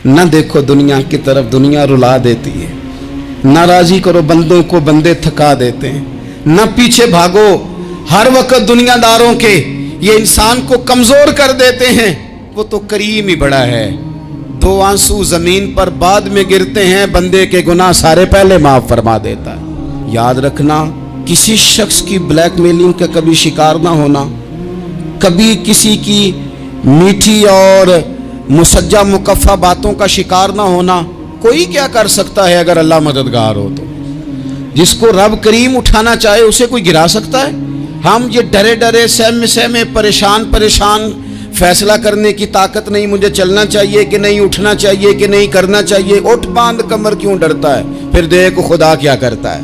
نہ دیکھو دنیا کی طرف، دنیا رلا دیتی ہے، نہ راضی کرو بندوں کو، بندے تھکا دیتے ہیں، نہ پیچھے بھاگو ہر وقت دنیا داروں کے، یہ انسان کو کمزور کر دیتے ہیں۔ وہ تو کریم ہی بڑا ہے، 2 آنسو زمین پر بعد میں گرتے ہیں، بندے کے گناہ سارے پہلے معاف فرما دیتا ہے۔ یاد رکھنا، کسی شخص کی بلیک میلنگ کا کبھی شکار نہ ہونا، کبھی کسی کی میٹھی اور مسجع مکفہ باتوں کا شکار نہ ہونا۔ کوئی کیا کر سکتا ہے اگر اللہ مددگار ہو تو؟ جس کو رب کریم اٹھانا چاہے اسے کوئی گرا سکتا ہے؟ ہم یہ ڈرے ڈرے سہمے پریشان فیصلہ کرنے کی طاقت نہیں، مجھے چلنا چاہیے کہ نہیں، اٹھنا چاہیے کہ نہیں، کرنا چاہیے، اٹھ باندھ کمر کیوں ڈرتا ہے؟ پھر دیکھ خدا کیا کرتا ہے۔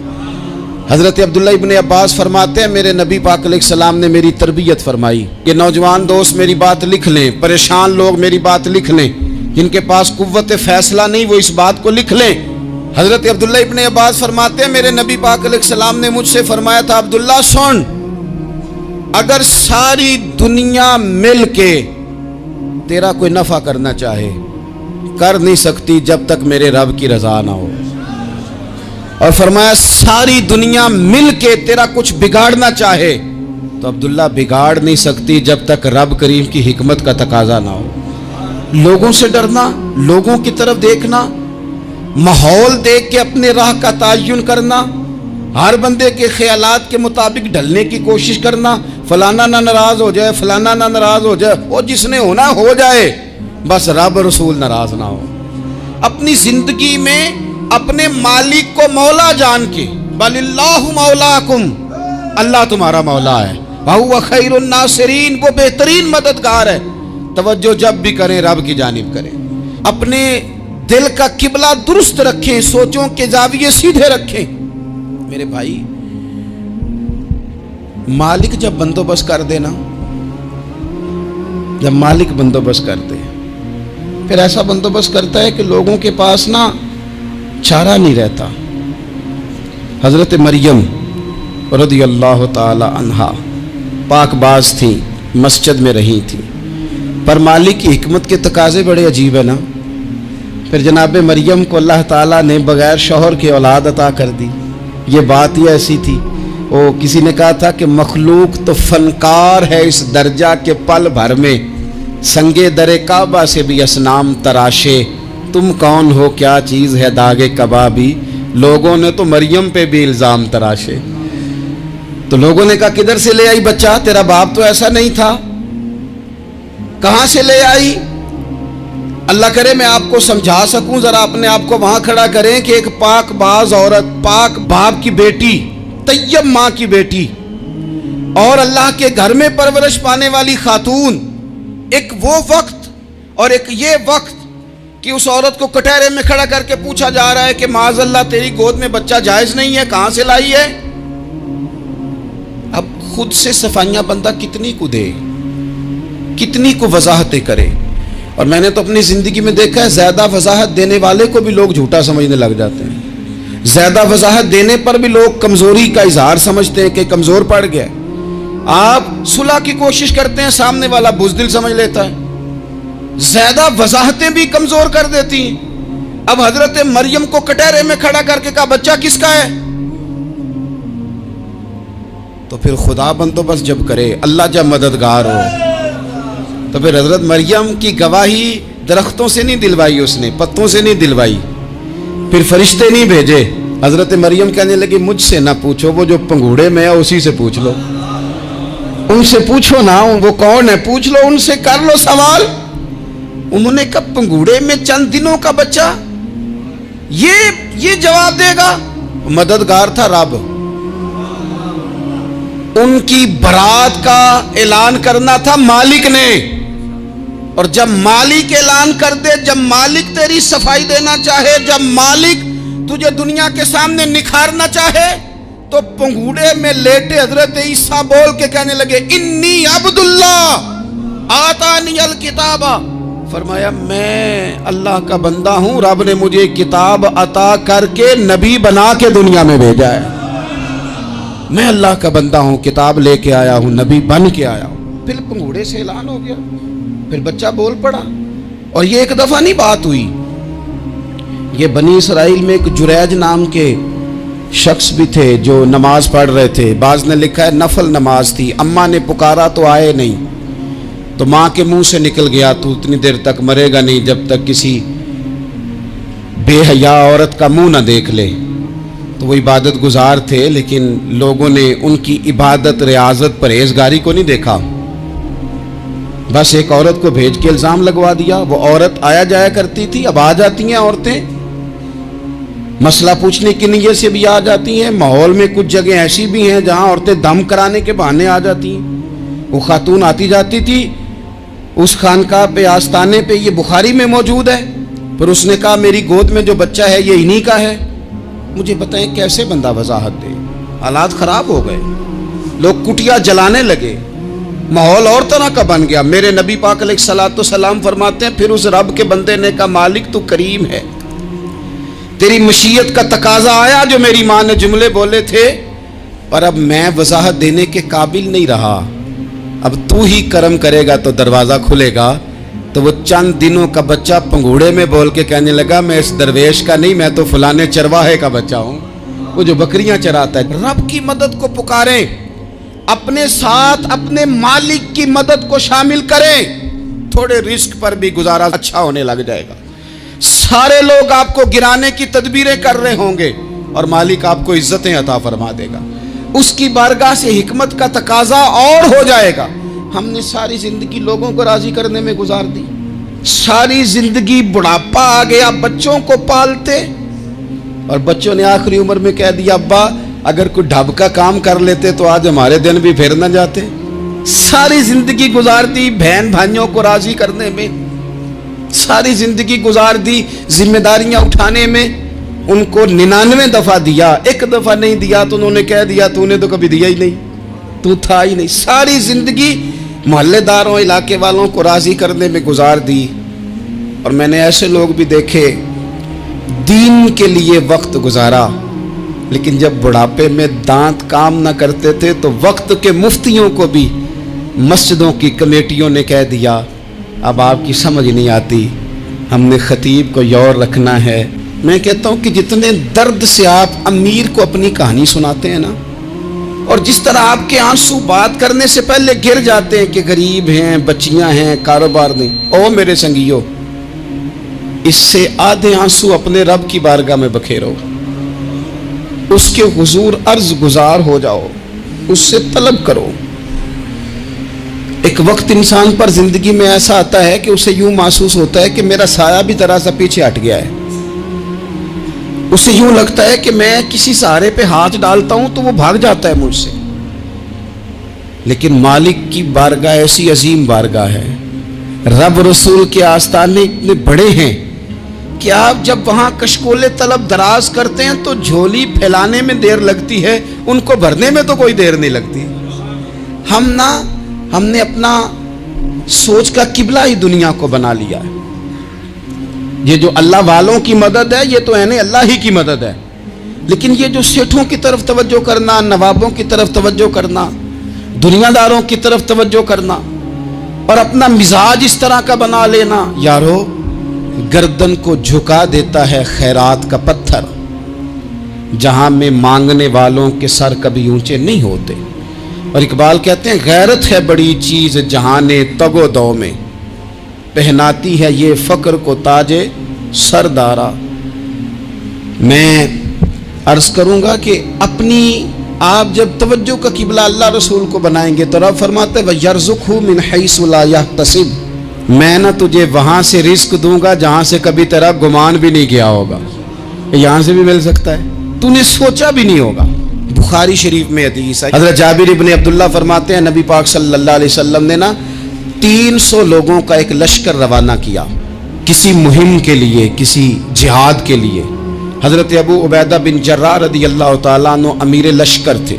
حضرت عبداللہ ابن عباس فرماتے ہیں میرے نبی پاک علیہ السلام نے میری تربیت فرمائی۔ یہ نوجوان دوست میری بات لکھ لیں، پریشان لوگ میری بات لکھ لیں، جن کے پاس قوت فیصلہ نہیں وہ اس بات کو لکھ لیں۔ حضرت عبداللہ ابن عباس فرماتے ہیں میرے نبی پاک علیہ السلام نے مجھ سے فرمایا تھا، عبداللہ سن، اگر ساری دنیا مل کے تیرا کوئی نفع کرنا چاہے، کر نہیں سکتی جب تک میرے رب کی رضا نہ ہو۔ اور فرمایا ساری دنیا مل کے تیرا کچھ بگاڑنا چاہے تو عبداللہ بگاڑ نہیں سکتی جب تک رب کریم کی حکمت کا تقاضا نہ ہو۔ لوگوں سے ڈرنا، لوگوں کی طرف دیکھنا، ماحول دیکھ کے اپنے راہ کا تعین کرنا، ہر بندے کے خیالات کے مطابق ڈھلنے کی کوشش کرنا، فلانا نہ ناراض ہو جائے، فلانا نہ ناراض ہو جائے، وہ جس نے ہونا ہو جائے، بس رب رسول ناراض نہ ہو۔ اپنی زندگی میں اپنے مالک کو مولا جان کے، بل اللہ مولاکم، اللہ تمہارا مولا ہے، وَهُوَ خَيْرُ النَّاصِرِينَ، وہ بہترین مددگار ہے۔ توجہ جب بھی کریں رب کی جانب کریں، اپنے دل کا قبلہ درست رکھیں، سوچوں کے زاویے سیدھے رکھیں۔ میرے بھائی، مالک جب بندوبست کر دے نا، جب مالک بندوبست کر دے، پھر ایسا بندوبست کرتا ہے کہ لوگوں کے پاس نا چارہ نہیں رہتا۔ حضرت مریم رضی اللہ تعالی عنہا پاک باز تھیں، مسجد میں رہی تھیں، پر مالک کی حکمت کے تقاضے بڑے عجیب ہے نا۔ پھر جناب مریم کو اللہ تعالیٰ نے بغیر شوہر کے اولاد عطا کر دی۔ یہ بات ہی ایسی تھی، وہ کسی نے کہا تھا کہ مخلوق تو فنکار ہے اس درجہ کے پل بھر میں سنگے در کعبہ سے بھی اصنام تراشے، تم کون ہو کیا چیز ہے داغے کبابی، لوگوں نے تو مریم پہ بھی الزام تراشے۔ تو لوگوں نے کہا کدھر سے لے آئی بچہ، تیرا باپ تو ایسا نہیں تھا، کہاں سے لے آئی؟ اللہ کرے میں آپ کو سمجھا سکوں، ذرا اپنے آپ کو وہاں کھڑا کریں کہ ایک پاک باز عورت، پاک باپ کی بیٹی، طیب ماں کی بیٹی، اور اللہ کے گھر میں پرورش پانے والی خاتون، ایک وہ وقت اور ایک یہ وقت کہ اس عورت کو کٹہرے میں کھڑا کر کے پوچھا جا رہا ہے کہ معاذ اللہ تیری گود میں بچہ جائز نہیں ہے، کہاں سے لائی ہے؟ اب خود سے صفائیاں بندہ کتنی کو دے، کتنی کو وضاحتیں کرے۔ اور میں نے تو اپنی زندگی میں دیکھا ہے زیادہ وضاحت دینے والے کو بھی لوگ جھوٹا سمجھنے لگ جاتے ہیں، زیادہ وضاحت دینے پر بھی لوگ کمزوری کا اظہار سمجھتے ہیں کہ کمزور پڑ گیا۔ آپ صلح کی کوشش کرتے ہیں، سامنے والا بزدل سمجھ لیتا ہے، زیادہ وضاحتیں بھی کمزور کر دیتی ہیں۔ اب حضرت مریم کو کٹہرے میں کھڑا کر کے کہا بچہ کس کا ہے؟ تو پھر خدا بندوبست جب کرے، اللہ جب مددگار ہو، تو پھر حضرت مریم کی گواہی درختوں سے نہیں دلوائی، اس نے پتوں سے نہیں دلوائی، پھر فرشتے نہیں بھیجے۔ حضرت مریم کہنے لگی مجھ سے نہ پوچھو، وہ جو پنگوڑے میں ہے اسی سے پوچھ لو، ان سے پوچھو نا وہ کون ہے، پوچھ لو ان سے، کر لو سوال۔ انہوں نے کہا پنگوڑے میں چند دنوں کا بچہ، یہ جواب دے گا؟ مددگار تھا رب، ان کی برات کا اعلان کرنا تھا مالک نے، اور جب مالک اعلان کر دے، جب مالک تیری صفائی دینا چاہے، جب مالک تجھے دنیا کے سامنے نکھارنا چاہے، تو پنگوڑے میں لیٹے حضرت عیسیٰ بول کے کہنے لگے انی عبداللہ آتانی الکتاب، فرمایا میں اللہ کا بندہ ہوں، رب نے مجھے کتاب عطا کر کے نبی بنا کے دنیا میں بھیجا ہے، میں اللہ کا بندہ ہوں، کتاب لے کے آیا ہوں، نبی بن کے آیا ہوں۔ پھر پنگوڑے سے اعلان ہو گیا، پھر بچہ بول پڑا۔ اور یہ ایک دفعہ نہیں بات ہوئی، یہ بنی اسرائیل میں ایک جریج نام کے شخص بھی تھے جو نماز پڑھ رہے تھے. بعض نے لکھا ہے نفل نماز تھی. اماں نے پکارا تو آئے نہیں, تو ماں کے منہ سے نکل گیا تو اتنی دیر تک مرے گا نہیں جب تک کسی بے حیا عورت کا منہ نہ دیکھ لے. تو وہ عبادت گزار تھے, لیکن لوگوں نے ان کی عبادت, ریاضت, پرہیزگاری کو نہیں دیکھا. بس ایک عورت کو بھیج کے الزام لگوا دیا. وہ عورت آیا جایا کرتی تھی, اب آ جاتی ہیں عورتیں, مسئلہ پوچھنے کی نیت سے بھی آ جاتی ہیں. ماحول میں کچھ جگہ ایسی بھی ہیں جہاں عورتیں دم کرانے کے بہانے آ جاتی ہیں. وہ خاتون آتی جاتی تھی اس خانقاہ پہ, آستانے پہ, یہ بخاری میں موجود ہے. پھر اس نے کہا میری گود میں جو بچہ ہے یہ انہی کا ہے. مجھے بتائیں کیسے بندہ وضاحت دے. حالات خراب ہو گئے, لوگ کٹیا جلانے لگے, ماحول اور طرح کا بن گیا. میرے نبی پاک علیہ الصلوۃ والسلام فرماتے ہیں پھر اس رب کے بندے نے کہا مالک تو کریم ہے, تیری مشیت کا تقاضا آیا جو میری ماں نے جملے بولے تھے, پر اب میں وضاحت دینے کے قابل نہیں رہا, اب تو ہی کرم کرے گا تو دروازہ کھلے گا. تو وہ چند دنوں کا بچہ پنگوڑے میں بول کے کہنے لگا میں اس درویش کا نہیں, میں تو فلانے چرواہے کا بچہ ہوں, وہ جو بکریاں چراتا ہے. رب کی مدد کو پکاریں, اپنے ساتھ اپنے مالک کی مدد کو شامل کریں, تھوڑے رزق پر بھی گزارا اچھا ہونے لگ جائے گا. سارے لوگ آپ کو گرانے کی تدبیریں کر رہے ہوں گے اور مالک آپ کو عزتیں عطا فرما دے گا. اس کی بارگاہ سے حکمت کا تقاضا اور ہو جائے گا. ہم نے ساری زندگی لوگوں کو راضی کرنے میں گزار دی, ساری زندگی بڑھاپا آ گیا بچوں کو پالتے, اور بچوں نے آخری عمر میں کہہ دیا ابا اگر کوئی ڈھب کا کام کر لیتے تو آج ہمارے دن بھی پھر نہ جاتے. ساری زندگی گزار دی بہن بھائیوں کو راضی کرنے میں, ساری زندگی گزار دی ذمہ داریاں اٹھانے میں. ان کو 99 دفعہ دیا, ایک دفعہ نہیں دیا تو انہوں نے کہہ دیا تو نے تو کبھی دیا ہی نہیں, تو تھا ہی نہیں. ساری زندگی محلے داروں علاقے والوں کو راضی کرنے میں گزار دی. اور میں نے ایسے لوگ بھی دیکھے دین کے لیے وقت گزارا, لیکن جب بڑھاپے میں دانت کام نہ کرتے تھے تو وقت کے مفتیوں کو بھی مسجدوں کی کمیٹیوں نے کہہ دیا اب آپ کی سمجھ نہیں آتی, ہم نے خطیب کو یور رکھنا ہے. میں کہتا ہوں کہ جتنے درد سے آپ امیر کو اپنی کہانی سناتے ہیں نا, اور جس طرح آپ کے آنسو بات کرنے سے پہلے گر جاتے ہیں کہ غریب ہیں, بچیاں ہیں, کاروبار نہیں, او میرے سنگیو, اس سے آدھے آنسو اپنے رب کی بارگاہ میں بکھیرو, اس کے حضور عرض گزار ہو جاؤ, اس سے طلب کرو. ایک وقت انسان پر زندگی میں ایسا آتا ہے کہ اسے یوں محسوس ہوتا ہے کہ میرا سایہ بھی ذرا سا پیچھے ہٹ گیا ہے. اسے یوں لگتا ہے کہ میں کسی سہارے پہ ہاتھ ڈالتا ہوں تو وہ بھاگ جاتا ہے مجھ سے. لیکن مالک کی بارگاہ ایسی عظیم بارگاہ ہے, رب رسول کے آستانے اتنے بڑے ہیں کہ آپ جب وہاں کشکول طلب دراز کرتے ہیں تو جھولی پھیلانے میں دیر لگتی ہے, ان کو بھرنے میں تو کوئی دیر نہیں لگتی. ہم نے اپنا سوچ کا قبلہ ہی دنیا کو بنا لیا ہے. یہ جو اللہ والوں کی مدد ہے یہ تو اللہ ہی کی مدد ہے, لیکن یہ جو سیٹھوں کی طرف توجہ کرنا, نوابوں کی طرف توجہ کرنا, دنیا داروں کی طرف توجہ کرنا اور اپنا مزاج اس طرح کا بنا لینا, یارو گردن کو جھکا دیتا ہے خیرات کا پتھر, جہاں میں مانگنے والوں کے سر کبھی اونچے نہیں ہوتے. اور اقبال کہتے ہیں غیرت ہے بڑی چیز جہان تگ و دو میں, پہناتی ہے یہ فقر کو تاج سردارا. میں عرض کروں گا کہ اپنی آپ جب توجہ کا قبلہ اللہ رسول کو بنائیں گے تو رب فرماتے ہیں وَيَرْزُقْهُ مِنْ حَيْثُ لَا يَحْتَسِبُ, میں نہ تجھے وہاں سے رزق دوں گا جہاں سے کبھی تیرا گمان بھی نہیں کیا ہوگا. یہاں سے بھی مل سکتا ہے, تو نے سوچا بھی نہیں ہوگا. بخاری شریف میں حدیث ہے, حضرت جابر ابن عبداللہ فرماتے ہیں نبی پاک صلی اللہ علیہ وسلم نے 300 لوگوں کا ایک لشکر روانہ کیا کسی مہم کے لیے, کسی جہاد کے لیے. حضرت ابو عبیدہ بن جراح رضی اللہ تعالیٰ عنہ امیر لشکر تھے.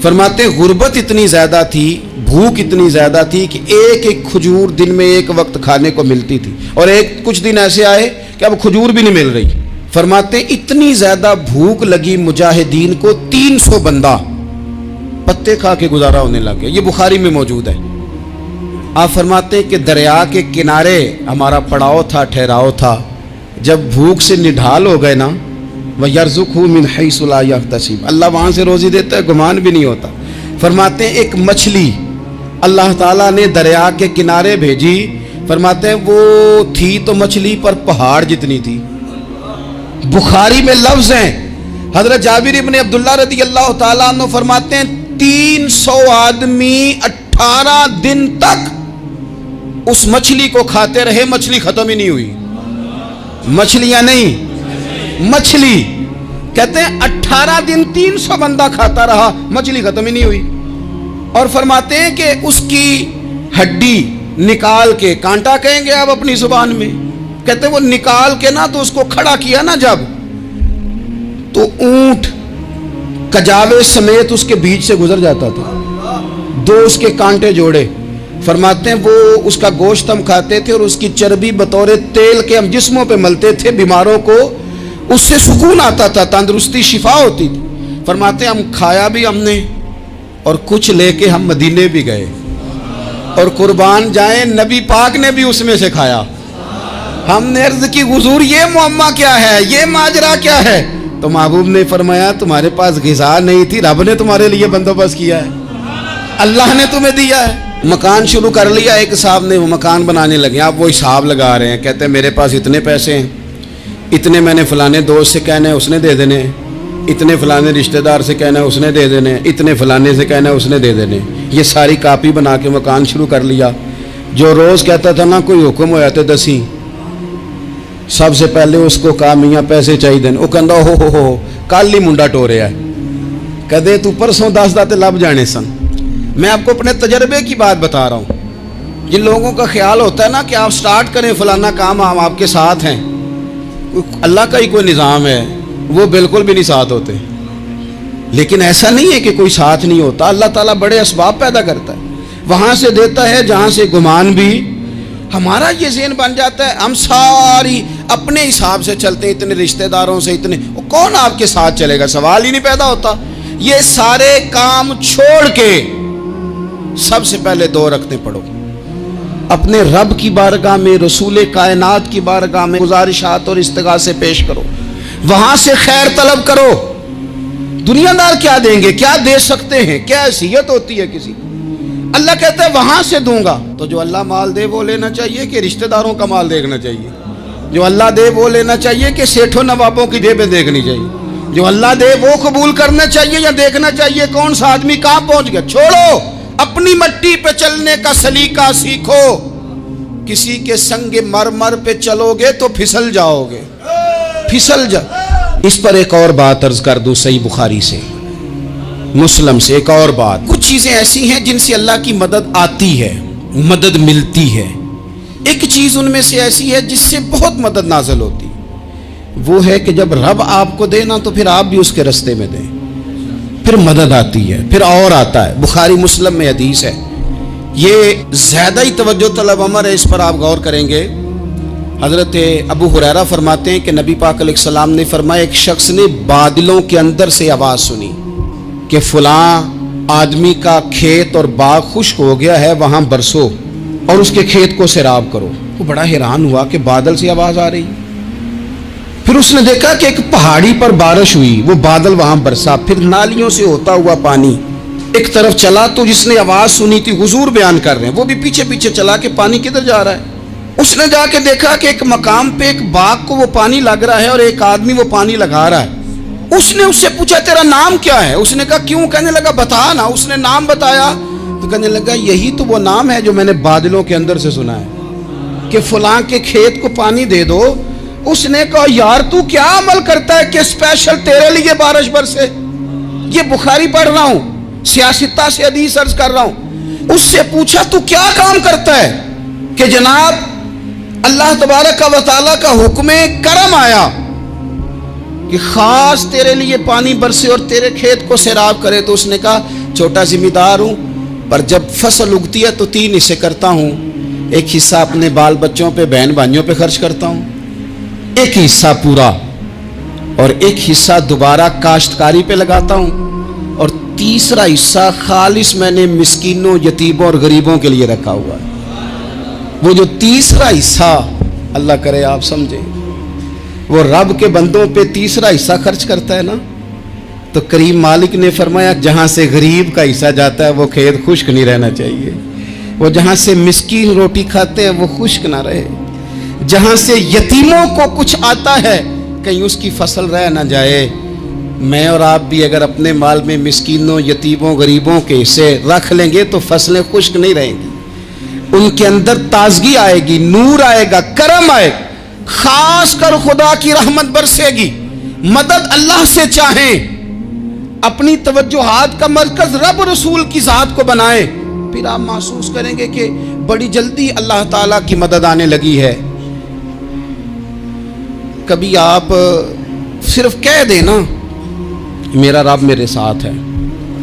فرماتے غربت اتنی زیادہ تھی, بھوک اتنی زیادہ تھی کہ ایک ایک کھجور دن میں ایک وقت کھانے کو ملتی تھی, اور کچھ دن ایسے آئے کہ اب کھجور بھی نہیں مل رہی. فرماتے اتنی زیادہ بھوک لگی مجاہدین کو 300 بندہ پتے کھا کے گزارا ہونے لگ گیا. یہ بخاری میں موجود ہے. آپ فرماتے ہیں کہ دریا کے کنارے ہمارا پڑاؤ تھا, ٹھہراؤ تھا, जब भूख से निढाल हो गए ना, वयर्ज़ुक़हु मिन हैसु ला यहतसिब, अल्लाह वहाँ से रोज़ी देता है, गुमान भी नहीं होता। फरमाते हैं एक मछली अल्लाह ताला ने दरिया के किनारे भेजी, फरमाते हैं वो थी तो मछली पर पहाड़ जितनी थी। बुखारी में लफ्ज़ हैं, हज़रत जाबिर इब्न अब्दुल्लाह रज़ी अल्लाह ताला अन्हु फरमाते हैं 300 आदमी 18 दिन तक उस मछली को खाते रहे, मछली खत्म ही नहीं हुई। मछलियां नहीं, मछली। कहते हैं 18 दिन 300 बंदा खाता रहा, मछली खत्म ही नहीं हुई। और फरमाते हैं कि उसकी हड्डी निकाल के, कांटा कहेंगे आप अपनी जुबान में, कहते हैं वो निकाल के ना तो उसको खड़ा किया ना जब, तो ऊंट कजावे समेत उसके बीच से गुजर जाता था। 2 उसके कांटे जोड़े। फरमाते हैं वो उसका गोश्त हम खाते थे और उसकी चर्बी बतौर तेल के हम जिस्मों पे मलते थे, बीमारों को उससे सुकून आता था, तंदुरुस्ती शिफा होती थी। फरमाते हैं हम खाया भी हमने और कुछ लेके हम मदीने भी गए, और कुर्बान जाए नबी पाक ने भी उसमें से खाया। हमने अर्ज की हुजूर ये मुअम्मा क्या है, ये माजरा क्या है? तो महबूब ने फरमाया तुम्हारे पास ग़िज़ा नहीं थी, रब ने तुम्हारे लिए बंदोबस्त किया है, अल्लाह ने तुम्हें दिया है। मकान शुरू कर लिया एक साहब ने, वो मकान बनाने लगे, आप वो हिसाब लगा रहे हैं, कहते हैं मेरे पास इतने पैसे हैं, इतने मैंने फलाने दोस्त से कहना है उसने दे देने, इतने फलाने रिश्तेदार से कहना है उसने दे देने, इतने फलाने से कहना है उसने दे देने। ये सारी कापी बना के मकान शुरू कर लिया। जो रोज़ कहता था ना कोई हुक्म होया तो दसी, सबसे पहले उसको कहा मियाँ पैसे चाहिए, वो कहता हो कल ही मुंडा टोरिया है, कहते तू परसों 10 दाते लब जाने सन। मैं आपको अपने तजर्बे की बात बता रहा हूँ। जिन लोगों का ख्याल होता है ना कि आप स्टार्ट करें फलाना काम, हम आपके साथ हैं, अल्लाह का ही कोई निज़ाम है, वो बिल्कुल भी नहीं साथ होते। लेकिन ऐसा नहीं है कि कोई साथ नहीं होता, अल्लाह ताला बड़े असबाब पैदा करता है, वहाँ से देता है जहाँ से गुमान भी। हमारा ये ज़हन बन जाता है, हम सारी अपने हिसाब से चलते हैं, इतने रिश्तेदारों से इतने, कौन आपके साथ चलेगा, सवाल ही नहीं पैदा होता। ये सारे काम छोड़ के सबसे पहले 2 रखते पढ़ो, अपने रब की बारगाह में, रसूल कायनात की बारगाह में गुजारिशात और इस्तिगासे पेश करो, वहां से खैर तलब करो। दुनियादार क्या देंगे, क्या दे सकते हैं, क्या हैसियत होती है किसी। अल्लाह कहता है वहां से दूंगा। तो जो अल्लाह माल दे वो लेना चाहिए कि रिश्तेदारों का माल देखना चाहिए? जो अल्लाह दे वो लेना चाहिए कि सेठों नवाबों की जेबें देखनी चाहिए? जो अल्लाह दे वो कबूल करना चाहिए या देखना चाहिए कौन सा आदमी कहां पहुंच गया? छोड़ो, अपनी मट्टी पे चलने का सलीका सीखो। किसी के संग मरमर पे चलोगे तो फिसल जाओगे, फिसल जा। इस पर एक और बात अर्ज कर दूं, सही बुखारी से, मुस्लिम से एक और बात। कुछ चीजें ऐसी हैं जिनसे अल्लाह की मदद आती है, मदद मिलती है। एक चीज उनमें से ऐसी है जिससे बहुत मदद नाज़िल होती है, वो है कि जब रब आपको दे ना तो फिर आप भी उसके रास्ते में दें, फिर मदद आती है, फिर और आता है। बुखारी मुस्लिम में हदीस है, ये ज्यादा ही तवज्जो तलब अमर है, इस पर आप गौर करेंगे। हजरत अबू हुरैरा फरमाते हैं कि नबी पाक अलैहिस्सलाम ने फरमाया, एक शख्स ने बादलों के अंदर से आवाज़ सुनी कि फलां आदमी का खेत और बाग खुश्क हो गया है, वहाँ बरसो और उसके खेत को सैराब करो। वो बड़ा हैरान हुआ कि बादल से आवाज़ आ रही। फिर उसने देखा कि एक पहाड़ी पर बारिश हुई, वो बादल वहाँ बरसा, फिर नालियों से होता हुआ पानी एक तरफ चला। तो जिसने आवाज़ सुनी थी, हुजूर बयान कर रहे हैं, वो भी पीछे पीछे चला कि पानी किधर जा रहा है। उसने जाके देखा कि एक मकाम पे एक बाग को वो पानी लग रहा है और एक आदमी वो पानी लगा रहा है। उसने उससे पूछा तेरा नाम क्या है? उसने कहा क्यों? कहने लगा बता ना। उसने नाम बताया तो कहने लगा यही तो वो नाम है जो मैंने बादलों के अंदर से सुना है कि फलां के खेत को पानी दे दो। उसने कहा यार तू क्या अमल करता है कि स्पेशल तेरे लिए बारिश बरसे? ये बुखारी पढ़ रहा हूँ, सियासता से हदीस अर्ज कर रहा हूँ। उससे पूछा तू क्या काम करता है कि जनाब अल्लाह तबारक व तआला का हुक्म करम आया कि खास तेरे लिए पानी बरसे और तेरे खेत को सैराब करे। तो उसने कहा छोटा जिम्मेदार हूँ, पर जब फसल उगती है तो 3 हिस्से करता हूँ। एक हिस्सा अपने बाल बच्चों पे, बहन भाइयों पे खर्च करता हूँ, एक हिस्सा पूरा, और एक हिस्सा दोबारा काश्तकारी पे लगाता हूँ, और तीसरा हिस्सा खालिस मैंने मिस्कीनों, यतीमों और गरीबों के लिए रखा हुआ है। वो जो तीसरा हिस्सा, अल्लाह करे आप समझे, वो रब के बंदों पे तीसरा हिस्सा खर्च करता है ना, तो करीम मालिक ने फरमाया जहाँ से गरीब का हिस्सा जाता है वो खेत खुश्क नहीं रहना चाहिए, वो जहाँ से मिस्कीन रोटी खाते हैं वो खुश्क ना रहे, जहाँ से यतीमों को कुछ आता है कहीं उसकी फसल रह ना जाए। मैं और आप भी अगर अपने माल में मिस्कीनों, यतीमों, गरीबों के हिस्से रख लेंगे तो फसलें खुश्क नहीं रहेंगी, उनके अंदर ताजगी आएगी, नूर आएगा, करम आएगा, खास कर खुदा की रहमत बरसेगी। मदद अल्लाह से चाहें, अपनी तवज्जुहात का मरकज रब रसूल की जात को बनाएं, फिर आप महसूस करेंगे कि बड़ी जल्दी अल्लाह ताला की मदद आने लगी है। कभी आप सिर्फ कह देना मेरा रब मेरे साथ है,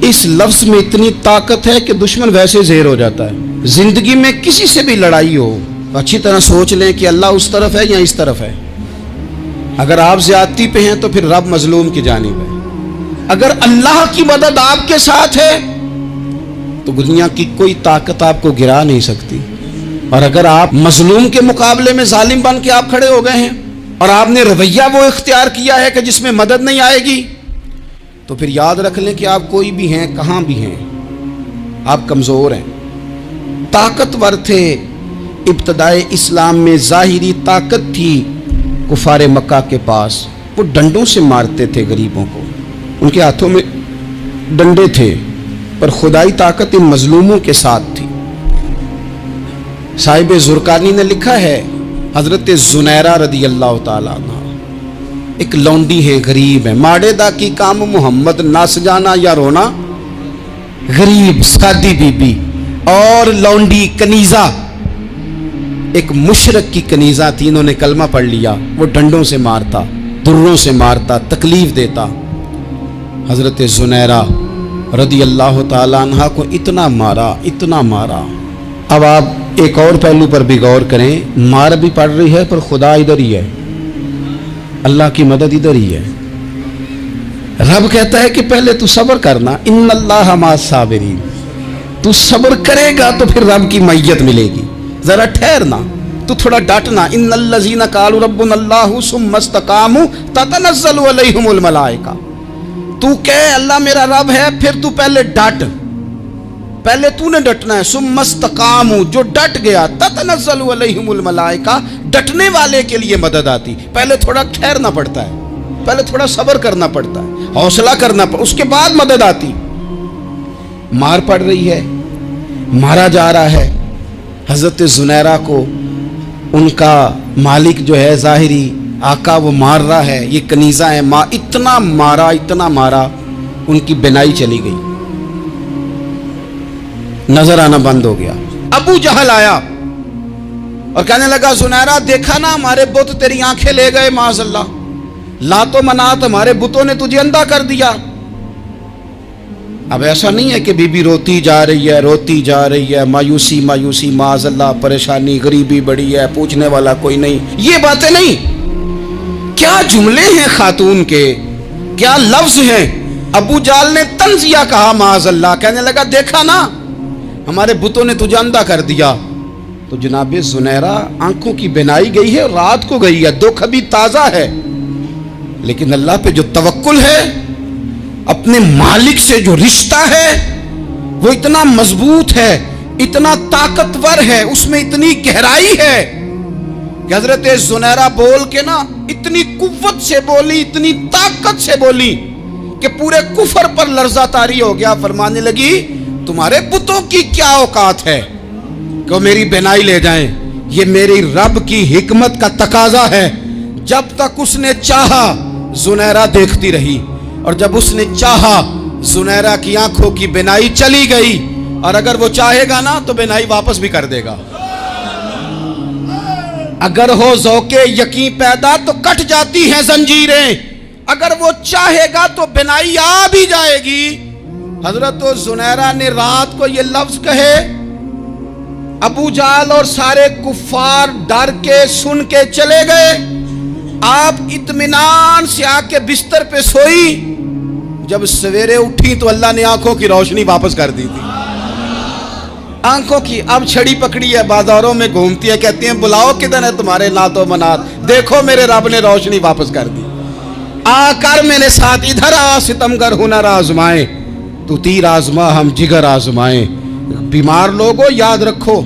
इस लफ्ज में इतनी ताकत है कि दुश्मन वैसे ज़ेर हो जाता है। जिंदगी में किसी से भी लड़ाई हो अच्छी तरह सोच लें कि अल्लाह उस तरफ है या इस तरफ है। अगर आप ज्यादती पे हैं तो फिर रब मजलूम की जानिब है। अगर अल्लाह की मदद आपके साथ है तो दुनिया की कोई ताकत आपको गिरा नहीं सकती। और अगर आप मजलूम के मुकाबले में जालिम बन के आप खड़े हो गए हैं और आपने रवैया वो इख्तियार किया है कि जिसमें मदद नहीं आएगी, तो फिर याद रख लें कि आप कोई भी हैं, कहाँ भी हैं, आप कमज़ोर हैं। ताकतवर थे इब्तदाए इस्लाम में, ज़ाहिरी ताकत थी कुफारे मक्का के पास, वो डंडों से मारते थे गरीबों को, उनके हाथों में डंडे थे, पर खुदाई ताकत इन मजलूमों के साथ थी। साहिब ज़ुरकानी ने लिखा है, हज़रत ज़ुनैरा रदी अल्लाह ताला अन्हा एक लौंडी है, गरीब है, माड़े दा की काम मोहम्मद नस जाना या रोना, गरीब सादी बीबी और लौंडी कनीज़ा, एक मुशरक की कनीज़ा थी, इन्होंने कलमा पढ़ लिया, वो डंडों से मारता, दुर्रों से मारता, तकलीफ देता। हज़रत ज़ुनैरा रदी अल्लाह ताला अन्हा को इतना मारा, इतना मारा। अब आप एक और पहलू पर भी गौर करें, मार भी पड़ रही है पर खुदा इधर ही है, अल्लाह की मदद इधर ही है। रब कहता है कि पहले तू सब्र करना, इन्नल्लाह मास साबिरीन, तू सब्र करेगा तो फिर रब की मैयत मिलेगी, जरा ठहरना, तू थोड़ा डटना। इन्नल्लज़ीना क़ालू रब्बुनल्लाहु सुम्मा इस्तक़ामू ततनज़्ज़लु अलैहिमुल मलाइका, तू कह अल्लाह मेरा रब है, फिर तू पहले डट, पहले तूने डटना है। सुम्मा इस्तक़ामू, जो डट गया, ततनज़्ज़लु अलैहिमुल मलाइका, डटने वाले के लिए मदद आती। पहले थोड़ा ठहरना पड़ता है, पहले थोड़ा सब्र करना पड़ता है, हौसला करना पड़ता, उसके बाद मदद आती। मार पड़ रही है, मारा जा रहा है। हज़रत ज़ुनैरा को उनका मालिक जो है ज़ाहिरी आका वो मार रहा है, ये कनीज़ा है, इतना मारा, इतना मारा, उनकी बिनाई चली गई, नजर आना बंद हो गया। अबू जहल आया और कहने लगा, ज़ुनैरा देखा ना हमारे बुत तेरी आंखें ले गए, माज़अल्लाह, लातो मनात हमारे बुतों ने तुझे अंधा कर दिया। अब ऐसा नहीं है कि बीबी रोती जा रही है, रोती जा रही है, मायूसी मायूसी, माज़अल्लाह परेशानी, गरीबी बड़ी है, पूछने वाला कोई नहीं, ये बातें नहीं। क्या जुमले हैं खातून के, क्या लफ्ज हैं। अबू जाल ने तंजिया कहा, माज़अल्लाह, कहने लगा देखा ना हमारे बुतों ने तुझे अंधा कर दिया। तो जनाब ज़ुनैरा आंखों की बिनाई गई है, रात को गई है, दुख अभी ताज़ा है, लेकिन अल्लाह पे जो तवक्कुल है, अपने मालिक से जो रिश्ता है वो इतना मजबूत है, इतना ताकतवर है, उसमें इतनी गहराई है कि हज़रत ज़ुनैरा बोल के ना इतनी कुव्वत से बोली, इतनी ताकत से बोली कि पूरे कुफर पर लर्जा तारी हो गया। फरमाने लगी, तुम्हारे बुतों की क्या औकात है कि वो मेरी बिनाई ले जाएं, ये मेरी रब की हिकमत का तकाजा है। जब तक उसने चाहा ज़ुनैरा देखती रही, और जब उसने चाहा ज़ुनैरा की आंखों की बिनाई चली गई, और अगर वो चाहेगा ना तो बिनाई वापस भी कर देगा। अगर हो ज़ौक़े यकीन पैदा तो कट जाती हैं जंजीरें, अगर वो चाहेगा तो बिनाई आ भी जाएगी। हजरत ज़ुनैरा ने रात को ये लफ्ज कहे, अबू जाल और सारे कुफ्फार डर के सुन के चले गए। आप इत्मीनान से आके बिस्तर पे सोई, जब सवेरे उठी तो अल्लाह ने आंखों की रोशनी वापस कर दी थी। आंखों की अब छड़ी पकड़ी है, बाजारों में घूमती है, कहती हैं बुलाओ किधर है तुम्हारे नातो मनात, देखो मेरे रब ने रोशनी वापस कर दी, आकर मेरे साथ इधर आ, सितमगर हुनर आजमाए, तू तीर आजमा हम जिगर आजमाए। बीमार लोगों याद रखो,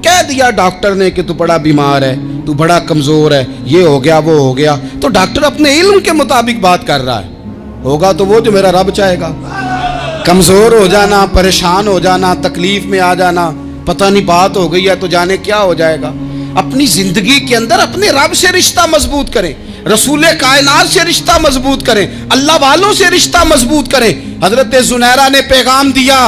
कह दिया डॉक्टर ने कि तू बड़ा बीमार है, तू बड़ा कमजोर है, ये हो गया वो हो गया, तो डॉक्टर अपने इल्म के मुताबिक बात कर रहा है, होगा तो वो जो मेरा रब चाहेगा। कमजोर हो जाना, परेशान हो जाना, तकलीफ में आ जाना, पता नहीं बात हो गई है तो जाने क्या हो जाएगा। अपनी जिंदगी के अंदर अपने रब से रिश्ता मजबूत करें, रसूले कायनात से रिश्ता मजबूत करें, अल्लाह वालों से रिश्ता मजबूत करें। हजरत जुनैरा ने पैगाम दिया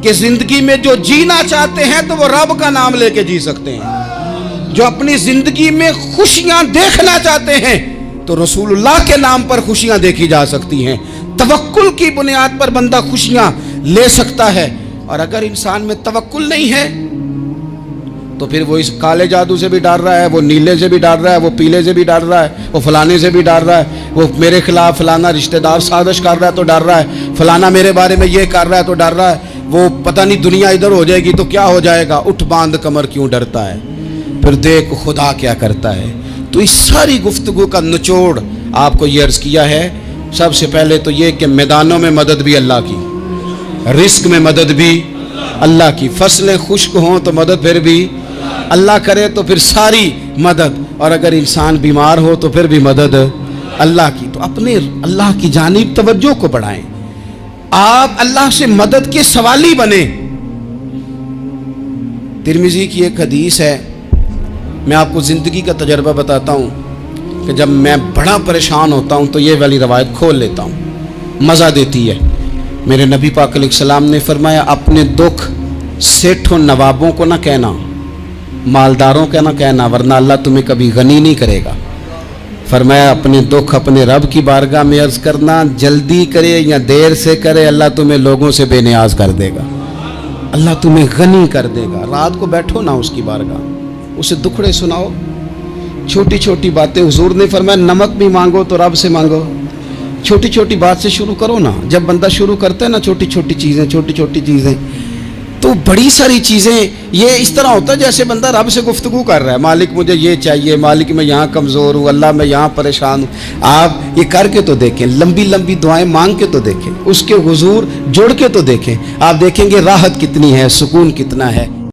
कि जिंदगी में जो जीना चाहते हैं तो वो रब का नाम लेके जी सकते हैं, जो अपनी जिंदगी में खुशियां देखना चाहते हैं तो रसूलुल्लाह के नाम पर खुशियां देखी जा सकती हैं। तवक्कुल की बुनियाद पर बंदा खुशियां ले सकता है, और अगर इंसान में तवक्कुल नहीं है तो फिर वो इस काले जादू से भी डर रहा है, वो नीले से भी डर रहा है, वो पीले से भी डर रहा है, वो फलाने से भी डर रहा है, वो मेरे खिलाफ फलाना रिश्तेदार साजिश कर रहा है तो डर रहा है, फलाना मेरे बारे में ये कर रहा है तो डर रहा है, वो पता नहीं दुनिया इधर हो जाएगी तो क्या हो जाएगा, उठ बांध कमर क्यों डरता है, फिर देख खुदा क्या करता है। तो इस सारी गुफ्तगू का निचोड़ आपको ये अर्ज किया है। सबसे पहले तो ये कि मैदानों में मदद भी अल्लाह की, रिस्क में मदद भी अल्लाह की, फसलें खुश्क हों तो मदद फिर भी अल्लाह करे, तो फिर सारी मदद, और अगर इंसान बीमार हो तो फिर भी मदद अल्लाह की। तो अपने अल्लाह की जानिब तवज्जो को बढ़ाएं, आप अल्लाह से मदद के सवाली बने। तिरमिजी की एक हदीस है, मैं आपको ज़िंदगी का तजर्बा बताता हूँ कि जब मैं बड़ा परेशान होता हूँ तो ये वाली रवायत खोल लेता हूँ, मज़ा देती है। मेरे नबी पाक अलैहिस्सलाम ने फरमाया, अपने दुख सेठों नवाबों को ना कहना, मालदारों का ना कहना, वरना अल्लाह तुम्हें कभी गनी नहीं करेगा। फरमाया अपने दुख अपने रब की बारगाह में अर्ज़ करना, जल्दी करे या देर से करे अल्लाह तुम्हें लोगों से बेनियाज कर देगा, अल्लाह तुम्हें गनी कर देगा। रात को बैठो ना उसकी बारगाह, उसे दुखड़े सुनाओ, छोटी छोटी बातें। हुजूर ने फरमाया नमक भी मांगो तो रब से मांगो, छोटी छोटी बात से शुरू करो ना। जब बंदा शुरू करता है ना छोटी छोटी चीज़ें, तो बड़ी सारी चीज़ें ये इस तरह होता है जैसे बंदा रब से गुफ्तगू कर रहा है, मालिक मुझे ये चाहिए, मालिक मैं यहाँ कमज़ोर हूँ, अल्लाह मैं यहाँ परेशान हूँ। आप ये करके तो देखें, लंबी लंबी दुआएं मांग के तो देखें, उसके हुजूर जुड़ के तो देखें, आप देखेंगे राहत कितनी है, सुकून कितना है।